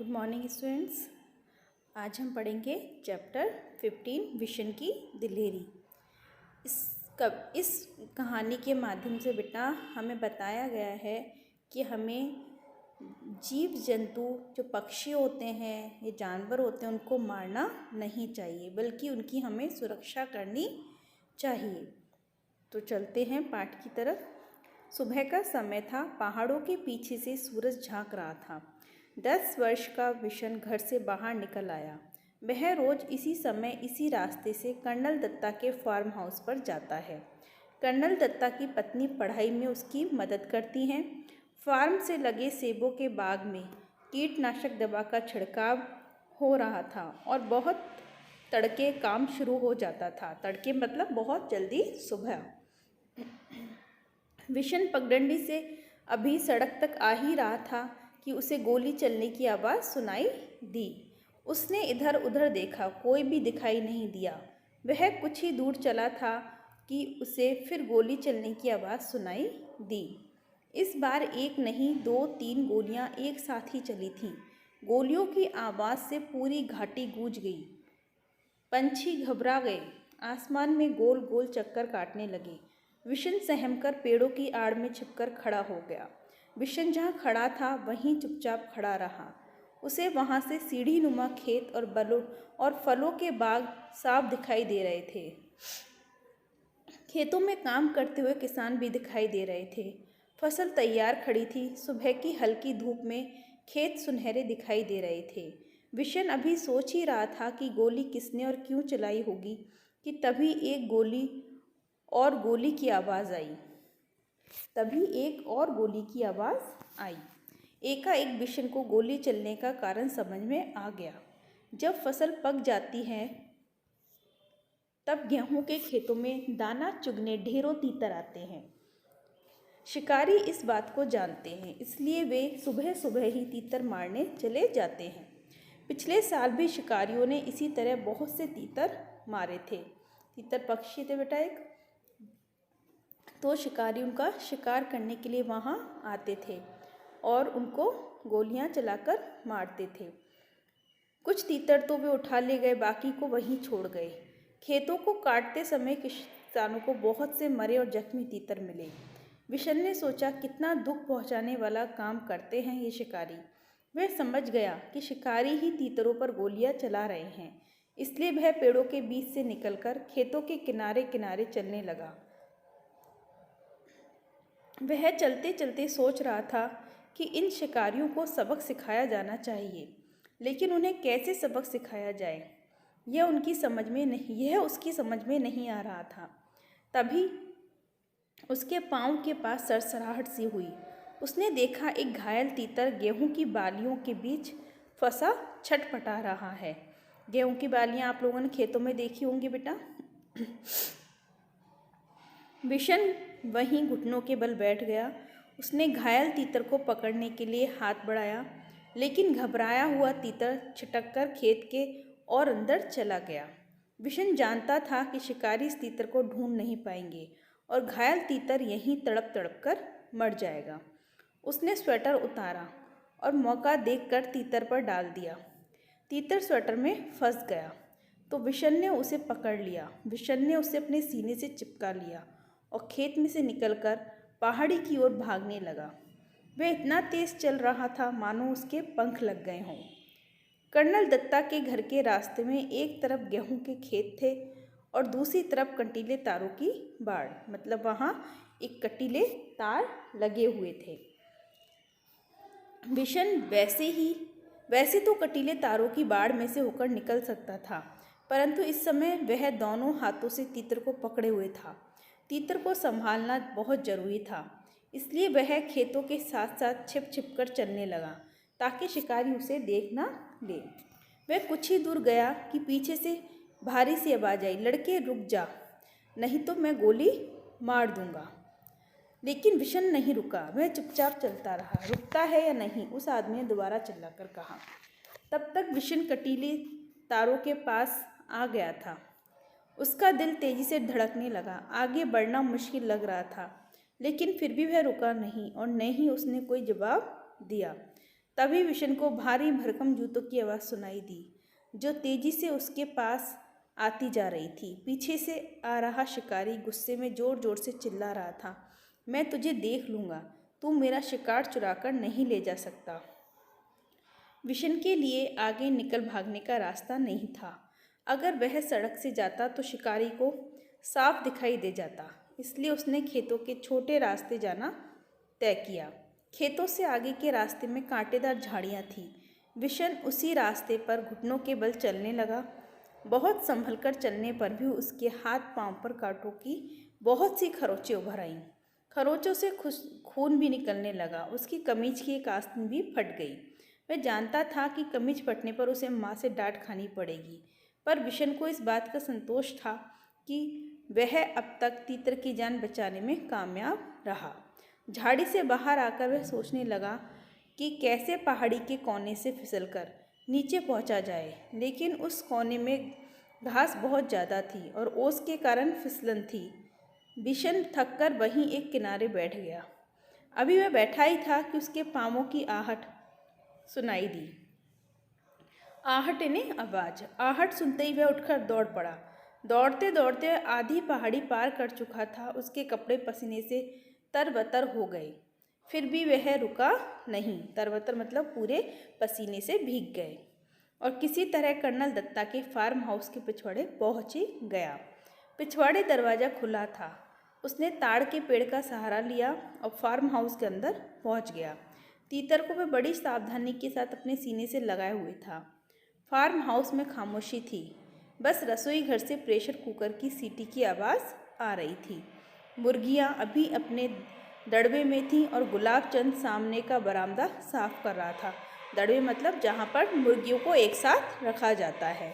Good morning students. आज हम पढ़ेंगे चैप्टर 15 विशन की दिलेरी। इस कहानी के माध्यम से बेटा हमें बताया गया है कि हमें जीव जंतु जो पक्षी होते हैं ये जानवर होते हैं उनको मारना नहीं चाहिए, बल्कि उनकी हमें सुरक्षा करनी चाहिए। तो चलते हैं पाठ की तरफ। सुबह का समय था। पहाड़ों के पीछे से सूरज झांक रहा था। 10 वर्ष का विशन घर से बाहर निकल आया। वह रोज इसी समय इसी रास्ते से कर्नल दत्ता के फार्म हाउस पर जाता है। कर्नल दत्ता की पत्नी पढ़ाई में उसकी मदद करती हैं। फार्म से लगे सेबों के बाग में कीटनाशक दवा का छिड़काव हो रहा था और बहुत तड़के काम शुरू हो जाता था। तड़के मतलब बहुत जल्दी सुबह। विशन पगडंडी से अभी सड़क तक आ ही रहा था कि उसे गोली चलने की आवाज़ सुनाई दी। उसने इधर उधर देखा, कोई भी दिखाई नहीं दिया। वह कुछ ही दूर चला था कि उसे फिर गोली चलने की आवाज़ सुनाई दी। इस बार एक नहीं 2-3 गोलियां एक साथ ही चली थीं। गोलियों की आवाज़ से पूरी घाटी गूंज गई। पंछी घबरा गए, आसमान में गोल गोल चक्कर काटने लगे। विशन सहमकर पेड़ों की आड़ में छिपकर खड़ा हो गया। विशन जहाँ खड़ा था वहीं चुपचाप खड़ा रहा। उसे वहाँ से सीढ़ी नुमा खेत और फलों के बाग साफ दिखाई दे रहे थे। खेतों में काम करते हुए किसान भी दिखाई दे रहे थे। फसल तैयार खड़ी थी। सुबह की हल्की धूप में खेत सुनहरे दिखाई दे रहे थे। विशन अभी सोच ही रहा था कि गोली किसने और क्यों चलाई होगी कि तभी एक गोली की आवाज़ आई। एकाएक विशन को गोली चलने का कारण समझ में आ गया। जब फसल पक जाती है तब गेहूं के खेतों में दाना चुगने ढेरों तीतर आते हैं। शिकारी इस बात को जानते हैं, इसलिए वे सुबह सुबह ही तीतर मारने चले जाते हैं। पिछले साल भी शिकारियों ने इसी तरह बहुत से तीतर मारे थे। तीतर पक्षी थे बेटा एक, तो शिकारी उनका शिकार करने के लिए वहाँ आते थे और उनको गोलियां चलाकर मारते थे। कुछ तीतर तो वे उठा ले गए, बाकी को वहीं छोड़ गए। खेतों को काटते समय किसानों को बहुत से मरे और जख्मी तीतर मिले। विशन ने सोचा, कितना दुख पहुंचाने वाला काम करते हैं ये शिकारी। वह समझ गया कि शिकारी ही तीतरों पर गोलियां चला रहे हैं, इसलिए वह पेड़ों के बीच से निकलकर खेतों के किनारे किनारे चलने लगा। वह चलते चलते सोच रहा था कि इन शिकारियों को सबक सिखाया जाना चाहिए, लेकिन उन्हें कैसे सबक सिखाया जाए यह उसकी समझ में नहीं आ रहा था। तभी उसके पाँव के पास सरसराहट सी हुई। उसने देखा एक घायल तीतर गेहूं की बालियों के बीच फंसा छटपटा रहा है। गेहूं की बालियां आप लोगों ने खेतों में देखी होंगी बेटा। विशन वहीं घुटनों के बल बैठ गया। उसने घायल तीतर को पकड़ने के लिए हाथ बढ़ाया, लेकिन घबराया हुआ तीतर छिटककर खेत के और अंदर चला गया। विशन जानता था कि शिकारी इस तीतर को ढूंढ नहीं पाएंगे और घायल तीतर यहीं तड़प तड़प कर मर जाएगा। उसने स्वेटर उतारा और मौका देखकर तीतर पर डाल दिया। तीतर स्वेटर में फंस गया तो विशन ने उसे पकड़ लिया। विशन ने उसे अपने सीने से चिपका लिया और खेत में से निकलकर पहाड़ी की ओर भागने लगा। वह इतना तेज चल रहा था मानो उसके पंख लग गए हों। कर्नल दत्ता के घर के रास्ते में एक तरफ गेहूं के खेत थे और दूसरी तरफ कंटीले तारों की बाड़, मतलब वहाँ एक कंटीले तार लगे हुए थे। विशन वैसे तो कंटीले तारों की बाड़ में से होकर निकल सकता था, परंतु इस समय वह दोनों हाथों से तीतर को पकड़े हुए था। तीतर को संभालना बहुत जरूरी था, इसलिए वह खेतों के साथ साथ छिप छिप कर चलने लगा ताकि शिकारी उसे देख ना ले। वह कुछ ही दूर गया कि पीछे से भारी सी आवाज़ आई, लड़के रुक जा, नहीं तो मैं गोली मार दूंगा। लेकिन विशन नहीं रुका, वह चुपचाप चलता रहा। रुकता है या नहीं, उस आदमी ने दोबारा चिल्लाकर कहा। तब तक विशन कंटीले तारों के पास आ गया था। उसका दिल तेजी से धड़कने लगा। आगे बढ़ना मुश्किल लग रहा था, लेकिन फिर भी वह रुका नहीं और न ही उसने कोई जवाब दिया। तभी विशन को भारी भरकम जूतों की आवाज़ सुनाई दी, जो तेजी से उसके पास आती जा रही थी। पीछे से आ रहा शिकारी गुस्से में जोर जोर से चिल्ला रहा था, मैं तुझे देख लूँगा, तू मेरा शिकार चुराकर नहीं ले जा सकता। विशन के लिए आगे निकल भागने का रास्ता नहीं था। अगर वह सड़क से जाता तो शिकारी को साफ दिखाई दे जाता, इसलिए उसने खेतों के छोटे रास्ते जाना तय किया। खेतों से आगे के रास्ते में कांटेदार झाड़ियाँ थीं। विशन उसी रास्ते पर घुटनों के बल चलने लगा। बहुत संभलकर चलने पर भी उसके हाथ पांव पर कांटों की बहुत सी खरोंचें उभर आईं। खरोंचों से खून भी निकलने लगा। उसकी कमीज की एक आस्तीन भी फट गई। वह जानता था कि कमीज फटने पर उसे माँ से डांट खानी पड़ेगी, पर विशन को इस बात का संतोष था कि वह अब तक तीतर की जान बचाने में कामयाब रहा। झाड़ी से बाहर आकर वह सोचने लगा कि कैसे पहाड़ी के कोने से फिसलकर नीचे पहुंचा जाए, लेकिन उस कोने में घास बहुत ज़्यादा थी और ओस के कारण फिसलन थी। विशन थककर वहीं एक किनारे बैठ गया। अभी वह बैठा ही था कि उसके पाँवों की आहट सुनाई दी। आहट ने आवाज़। आहट सुनते ही वह उठकर दौड़ पड़ा। दौड़ते दौड़ते आधी पहाड़ी पार कर चुका था। उसके कपड़े पसीने से तरबतर हो गए, फिर भी वह रुका नहीं। तरबतर मतलब पूरे पसीने से भीग गए और किसी तरह कर्नल दत्ता के फार्म हाउस के पिछवाड़े पहुँच गया। पिछवाड़े दरवाज़ा खुला था। उसने ताड़ के पेड़ का सहारा लिया और फार्म हाउस के अंदर पहुँच गया। तीतर को वह बड़ी सावधानी के साथ अपने सीने से लगाए हुए था। फार्म हाउस में खामोशी थी। बस रसोई घर से प्रेशर कुकर की सीटी की आवाज़ आ रही थी। मुर्गियाँ अभी अपने दड़बे में थीं और गुलाब चंद सामने का बरामदा साफ कर रहा था। दड़बे मतलब जहाँ पर मुर्गियों को एक साथ रखा जाता है।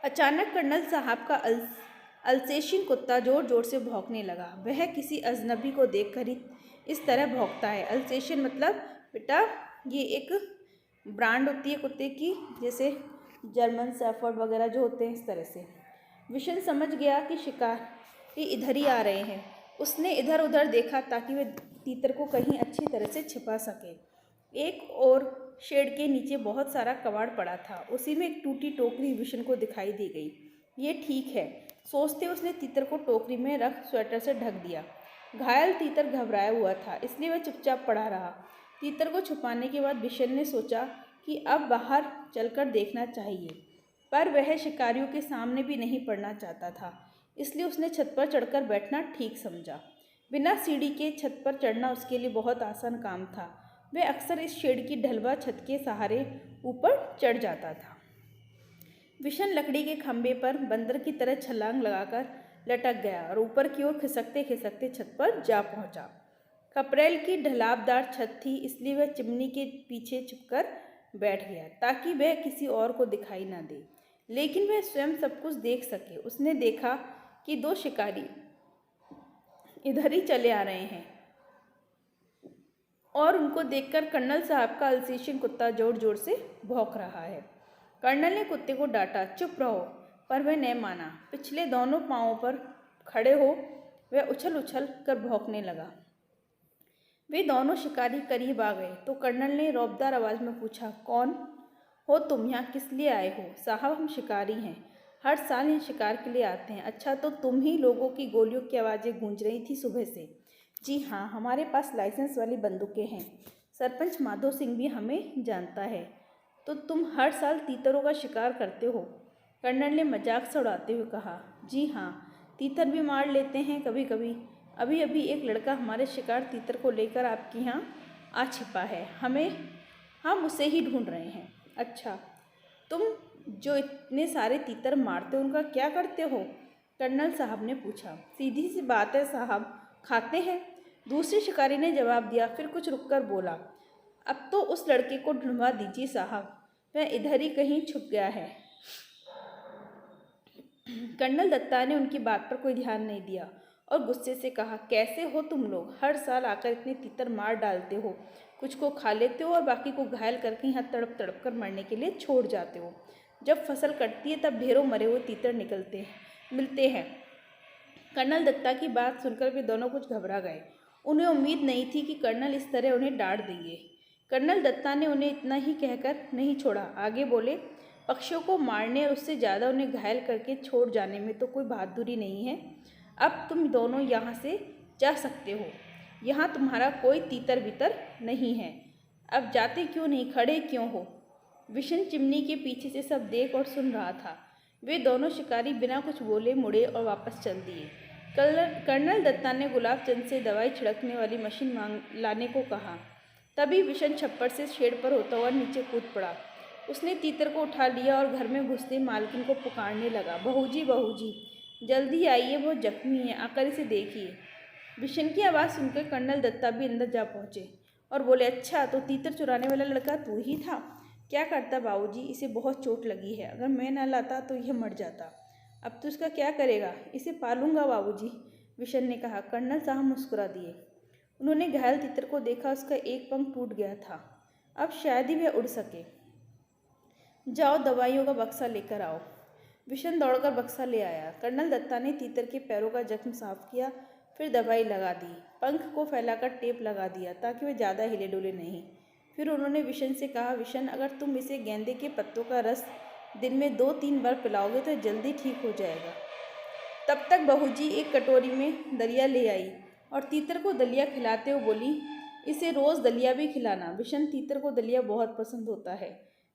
अचानक कर्नल साहब का अल्सेशियन कुत्ता जोर जोर से भौंकने लगा। वह किसी अजनबी को देखकर ही इस तरह भौंकता है। अल्सेशियन मतलब बेटा ये एक ब्रांड होती है कुत्ते की, जैसे जर्मन शेफर्ड वगैरह जो होते हैं, इस तरह से। विशन समझ गया कि शिकारी इधर ही आ रहे हैं। उसने इधर उधर देखा ताकि वह तीतर को कहीं अच्छी तरह से छिपा सके। एक और शेड के नीचे बहुत सारा कबाड़ पड़ा था। उसी में एक टूटी टोकरी विशन को दिखाई दी गई। ये ठीक है सोचते उसने तीतर को टोकरी में रख स्वेटर से ढक दिया। घायल तीतर घबराया हुआ था, इसलिए वह चुपचाप पड़ा रहा। तीतर को छुपाने के बाद विशन ने सोचा कि अब बाहर चलकर देखना चाहिए, पर वह शिकारियों के सामने भी नहीं पड़ना चाहता था, इसलिए उसने छत पर चढ़कर बैठना ठीक समझा। बिना सीढ़ी के छत पर चढ़ना उसके लिए बहुत आसान काम था। वह अक्सर इस शेड की ढलवा छत के सहारे ऊपर चढ़ जाता था। विशन लकड़ी के खंभे पर बंदर की तरह छलांग लगाकर लटक गया और ऊपर की ओर खिसकते खिसकते छत पर जा पहुंचा। खपरेल की ढलाबदार छत थी, इसलिए वह चिमनी के पीछे छुपकर बैठ गया ताकि वह किसी और को दिखाई ना दे, लेकिन वह स्वयं सब कुछ देख सके। उसने देखा कि दो शिकारी इधर ही चले आ रहे हैं और उनको देखकर कर्नल साहब का अल्सेशियन कुत्ता जोर जोर से भौंक रहा है। कर्नल ने कुत्ते को डांटा, चुप रहो, पर वह न माना। पिछले दोनों पाँवों पर खड़े हो वह उछल उछल कर भौंकने लगा। वे दोनों शिकारी करीब आ गए तो कर्नल ने रौबदार आवाज़ में पूछा, कौन हो तुम? यहाँ किस लिए आए हो? साहब हम शिकारी हैं, हर साल यहाँ शिकार के लिए आते हैं। अच्छा तो तुम ही लोगों की गोलियों की आवाज़ें गूंज रही थी सुबह से? जी हाँ, हमारे पास लाइसेंस वाली बंदूकें हैं। सरपंच माधो सिंह भी हमें जानता है। तो तुम हर साल तीतरों का शिकार करते हो? कर्नल ने मजाक से उड़ाते हुए कहा। जी हाँ, तीतर भी मार लेते हैं कभी कभी। अभी अभी एक लड़का हमारे शिकार तीतर को लेकर आपके यहाँ आ छिपा है। हम उसे ही ढूंढ रहे हैं। अच्छा, तुम जो इतने सारे तीतर मारते हो उनका क्या करते हो? कर्नल साहब ने पूछा। सीधी सी बात है साहब, खाते हैं, दूसरे शिकारी ने जवाब दिया। फिर कुछ रुककर बोला, अब तो उस लड़के को ढूंढवा दीजिए साहब, वह इधर ही कहीं छुप गया है। कर्नल दत्ता ने उनकी बात पर कोई ध्यान नहीं दिया और गुस्से से कहा, कैसे हो तुम लोग? हर साल आकर इतने तीतर मार डालते हो, कुछ को खा लेते हो और बाकी को घायल करके यहाँ तड़प तड़प कर मरने के लिए छोड़ जाते हो। जब फसल कटती है तब ढेरों मरे हुए तीतर मिलते हैं। कर्नल दत्ता की बात सुनकर वे दोनों कुछ घबरा गए उन्हें उम्मीद नहीं थी कि कर्नल इस तरह उन्हें डांट देंगे। कर्नल दत्ता ने उन्हें इतना ही कहकर नहीं छोड़ा। आगे बोले, पक्षियों को मारने और उससे ज़्यादा उन्हें घायल करके छोड़ जाने में तो कोई बहादुरी नहीं है। अब तुम दोनों यहाँ से जा सकते हो। यहाँ तुम्हारा कोई तीतर बितर नहीं है। अब जाते क्यों नहीं, खड़े क्यों हो? विशन चिमनी के पीछे से सब देख और सुन रहा था। वे दोनों शिकारी बिना कुछ बोले मुड़े और वापस चल दिए। कर्नल दत्ता ने गुलाब चंद से दवाई छिड़कने वाली मशीन लाने को कहा। तभी विशन छप्पर से शेड पर होता हुआ नीचे कूद पड़ा। उसने तीतर को उठा लिया और घर में घुसते मालकिन को पुकारने लगा, बहूजी बहूजी, जल्दी आइए, वो जख्मी है, आकर इसे देखिए। विशन की आवाज़ सुनकर कर्नल दत्ता भी अंदर जा पहुँचे और बोले, अच्छा तो तीतर चुराने वाला लड़का तू ही था? क्या करता बाबूजी, इसे बहुत चोट लगी है, अगर मैं न लाता तो यह मर जाता। अब तो उसका क्या करेगा? इसे पालूंगा बाबूजी, विशन ने कहा। कर्नल साहब मुस्कुरा दिए। उन्होंने घायल तीतर को देखा, उसका एक पंख टूट गया था, अब शायद ही वह उड़ सके। जाओ दवाइयों का बक्सा लेकर आओ। विशन दौड़कर बक्सा ले आया। कर्नल दत्ता ने तीतर के पैरों का जख्म साफ किया, फिर दवाई लगा दी, पंख को फैलाकर टेप लगा दिया ताकि वह ज़्यादा हिले डुले नहीं। फिर उन्होंने विशन से कहा, विशन अगर तुम इसे गेंदे के पत्तों का रस दिन में 2-3 बार पिलाओगे तो जल्दी ठीक हो जाएगा। तब तक बहूजी एक कटोरी में दलिया ले आई और तीतर को दलिया खिलाते हुए बोली, इसे रोज़ दलिया भी खिलाना, विशन तीतर को दलिया बहुत पसंद होता है।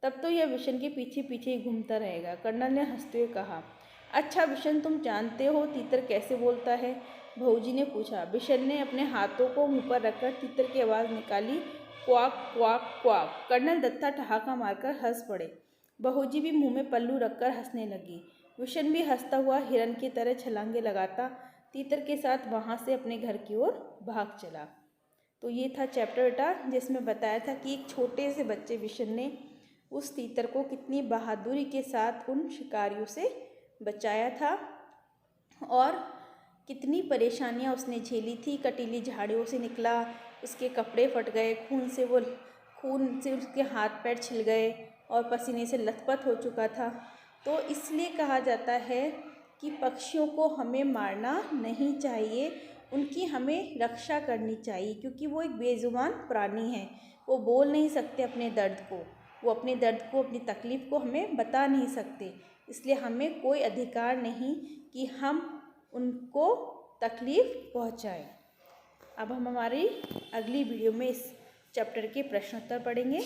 तब तो यह विशन के पीछे पीछे ही घूमता रहेगा। कर्नल ने हंसते हुए कहा, अच्छा विशन तुम जानते हो तीतर कैसे बोलता है? बहूजी ने पूछा। विशन ने अपने हाथों को मुँह पर रखकर तीतर की आवाज़ निकाली, quack quack quack. Colonel Datta ठहाका मारकर हंस पड़े। बहूजी भी मुंह में पल्लू रखकर हंसने लगी। विशन भी हंसता हुआ हिरन की तरह छलांगे लगाता तीतर के साथ वहाँ से अपने घर की ओर भाग चला। तो ये था चैप्टर बेटा, जिसमें बताया था कि एक छोटे से बच्चे विशन ने उस तीतर को कितनी बहादुरी के साथ उन शिकारियों से बचाया था और कितनी परेशानियां उसने झेली थी। कटीली झाड़ियों से निकला, उसके कपड़े फट गए, खून से उसके हाथ पैर छिल गए और पसीने से लथपथ हो चुका था। तो इसलिए कहा जाता है कि पक्षियों को हमें मारना नहीं चाहिए, उनकी हमें रक्षा करनी चाहिए, क्योंकि वो एक बेजुबान प्राणी हैं। वो बोल नहीं सकते अपने दर्द को, वो अपने दर्द को, अपनी तकलीफ़ को हमें बता नहीं सकते। इसलिए हमें कोई अधिकार नहीं कि हम उनको तकलीफ़ पहुंचाएं। अब हम हमारी अगली वीडियो में इस चैप्टर के प्रश्नोत्तर पढ़ेंगे।